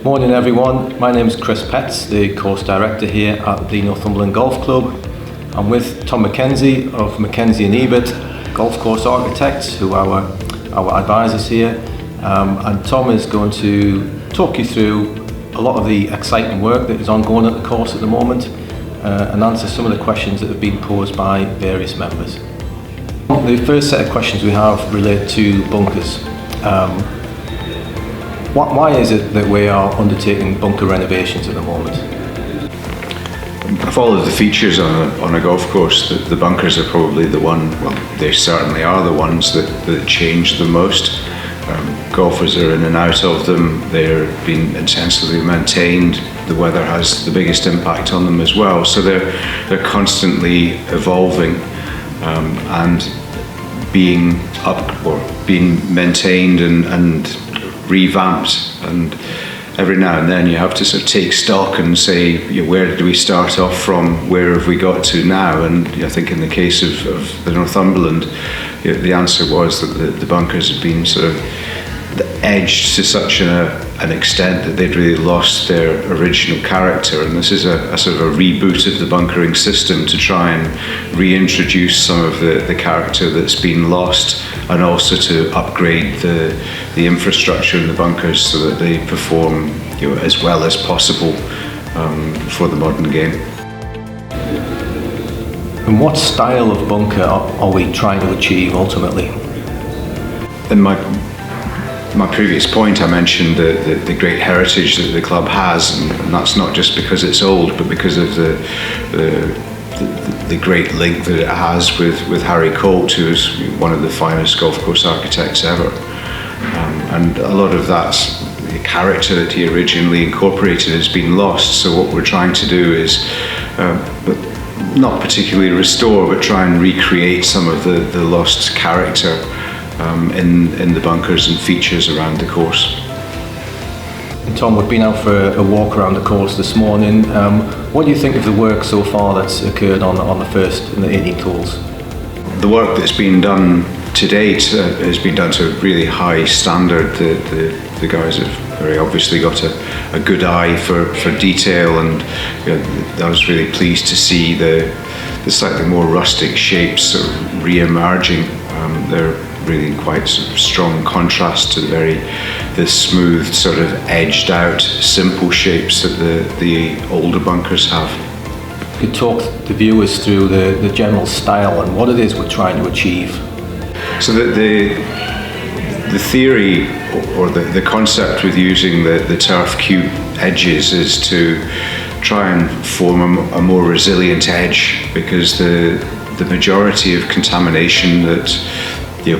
Morning everyone, my name is Chris Petts, the course director here at the Northumberland Golf Club. I'm with Tom Mackenzie of Mackenzie and Ebert, golf course architects, who are our advisors here. And Tom is going to talk you through a lot of the exciting work that is ongoing at the course at the moment and answer some of the questions that have been posed by various members. The first set of questions we have relate to bunkers. Why is it that we are undertaking bunker renovations at the moment? Of all of the features on a golf course, the bunkers are probably the one, well, they certainly are the ones that change the most. Golfers are in and out of them, they're being intensively maintained, the weather has the biggest impact on them as well, so they're constantly evolving and being up or being maintained and revamped, and every now and then you have to sort of take stock and say, where did we start off from, where have we got to now? And I think in the case of the Northumberland, the answer was that the bunkers had been sort of edged to such an extent that they'd really lost their original character, and this is a sort of a reboot of the bunkering system to try and reintroduce some of the character that's been lost, and also to upgrade the infrastructure in the bunkers so that they perform as well as possible for the modern game. And what style of bunker are we trying to achieve ultimately? In my previous point, I mentioned the great heritage that the club has, and that's not just because it's old, but because of the great link that it has with Harry Colt, who's one of the finest golf course architects ever. And a lot of that character that he originally incorporated has been lost, so what we're trying to do is not particularly restore, but try and recreate some of the lost character in the bunkers and features around the course. And Tom, we've been out for a walk around the course this morning. What do you think of the work so far that's occurred on the first and the 18th holes? The work that's been done to date has been done to a really high standard. The guys have very obviously got a good eye for detail, and I was really pleased to see the slightly more rustic shapes sort of re-emerging. They're really in quite sort of strong contrast to the smooth, sort of edged out, simple shapes that the older bunkers have. You could talk the viewers through the general style and what it is we're trying to achieve. So the theory or the concept with using the turf cube edges is to try and form a more resilient edge, because the majority of contamination that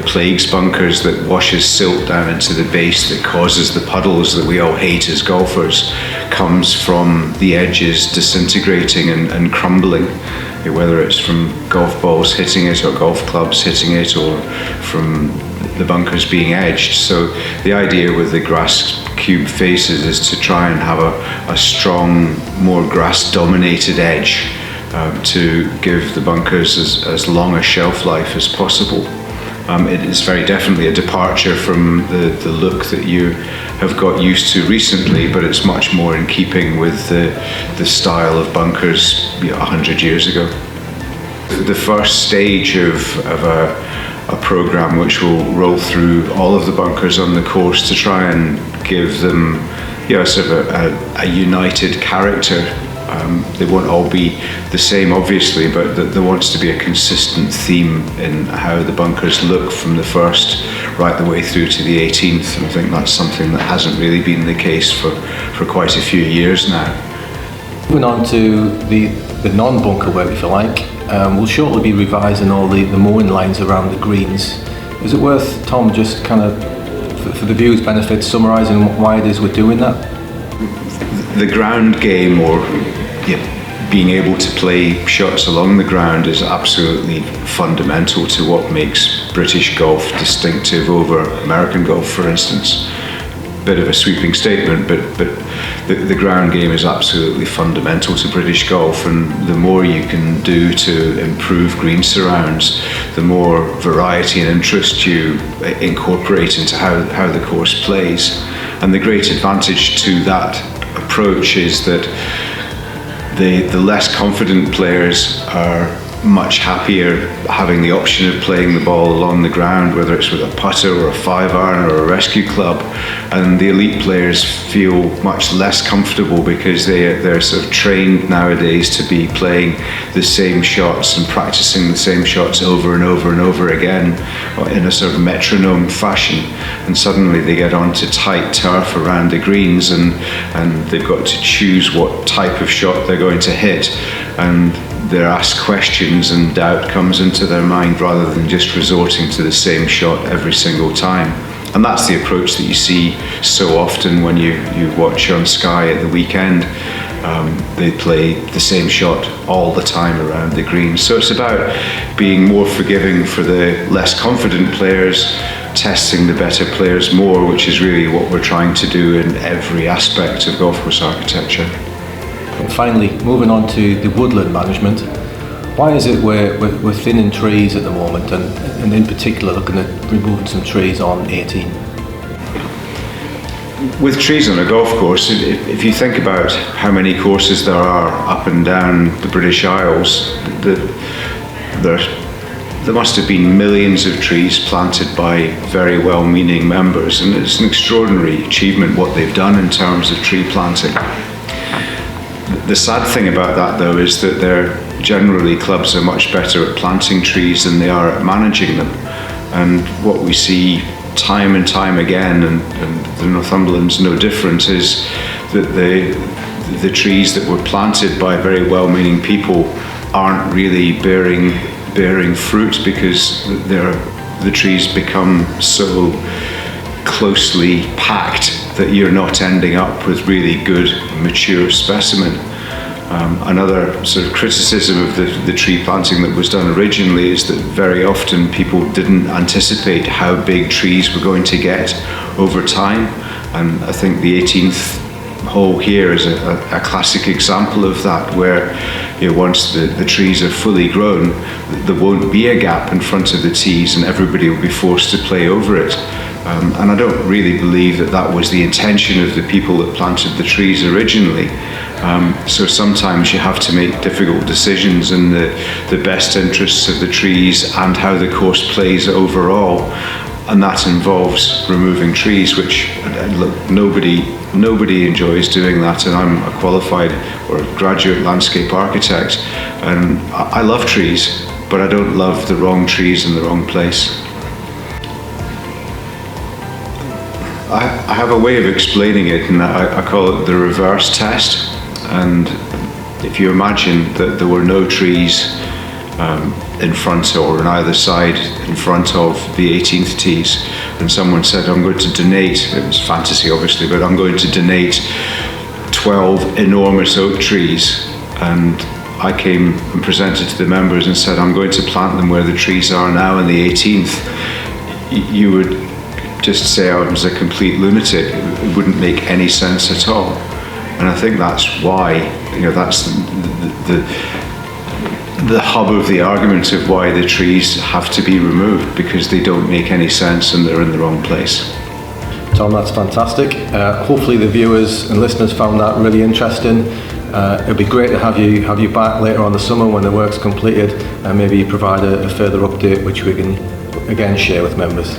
plagues bunkers, that washes silt down into the base, that causes the puddles that we all hate as golfers, comes from the edges disintegrating and crumbling, whether it's from golf balls hitting it or golf clubs hitting it, or from the bunkers being edged. So the idea with the grass cube faces is to try and have a strong, more grass dominated edge to give the bunkers as long a shelf life as possible. It is very definitely a departure from the look that you have got used to recently, but it's much more in keeping with the style of bunkers 100 years ago. The first stage of a program which will roll through all of the bunkers on the course to try and give them sort of a united character. They won't all be the same, obviously, but there wants to be a consistent theme in how the bunkers look from the first right the way through to the 18th, and I think that's something that hasn't really been the case for quite a few years now. Moving on to the non-bunker work, if you like, we'll shortly be revising all the mowing lines around the greens. Is it worth, Tom, just kind of, for the viewers' benefit, summarising why it is we're doing that? The ground game, or being able to play shots along the ground, is absolutely fundamental to what makes British golf distinctive over American golf, for instance. Bit of a sweeping statement, but the ground game is absolutely fundamental to British golf, and the more you can do to improve green surrounds, the more variety and interest you incorporate into how the course plays. And the great advantage to that approach is that the less confident players are much happier having the option of playing the ball along the ground, whether it's with a putter or a 5-iron or a rescue club, and the elite players feel much less comfortable because they're sort of trained nowadays to be playing the same shots and practicing the same shots over and over and over again in a sort of metronome fashion, and suddenly they get onto tight turf around the greens and they've got to choose what type of shot they're going to hit, and they're asked questions and doubt comes into their mind rather than just resorting to the same shot every single time. And that's the approach that you see so often when you watch on Sky at the weekend. They play the same shot all the time around the green. So it's about being more forgiving for the less confident players, testing the better players more, which is really what we're trying to do in every aspect of golf course architecture. And finally, moving on to the woodland management, why is it we're thinning trees at the moment, and in particular looking at removing some trees on 18? With trees on a golf course, if you think about how many courses there are up and down the British Isles, there must have been millions of trees planted by very well-meaning members, and it's an extraordinary achievement what they've done in terms of tree planting. The sad thing about that, though, is that clubs are much better at planting trees than they are at managing them. And what we see time and time again, and the Northumberland's no different, is that the trees that were planted by very well-meaning people aren't really bearing fruit because the trees become so closely packed that you're not ending up with really good mature specimen. Another sort of criticism of the tree planting that was done originally is that very often people didn't anticipate how big trees were going to get over time, and I think the 18th hole here is a classic example of that, where once the trees are fully grown, there won't be a gap in front of the tees and everybody will be forced to play over it. And I don't really believe that was the intention of the people that planted the trees originally. So sometimes you have to make difficult decisions in the best interests of the trees and how the course plays overall. And that involves removing trees, which look, nobody enjoys doing that, and I'm a qualified or a graduate landscape architect, and I love trees, but I don't love the wrong trees in the wrong place. I have a way of explaining it, and I call it the reverse test. And if you imagine that there were no trees in front or on either side in front of the 18th tees, and someone said, I'm going to donate, it was fantasy obviously, but I'm going to donate 12 enormous oak trees, and I came and presented to the members and said, I'm going to plant them where the trees are now in the 18th, you would just say I was a complete lunatic. It wouldn't make any sense at all. And I think that's why, that's the hub of the argument of why the trees have to be removed, because they don't make any sense and they're in the wrong place. Tom, that's fantastic. Hopefully the viewers and listeners found that really interesting. It'd be great to have you back later on the summer when the work's completed, and maybe provide a further update which we can again share with members.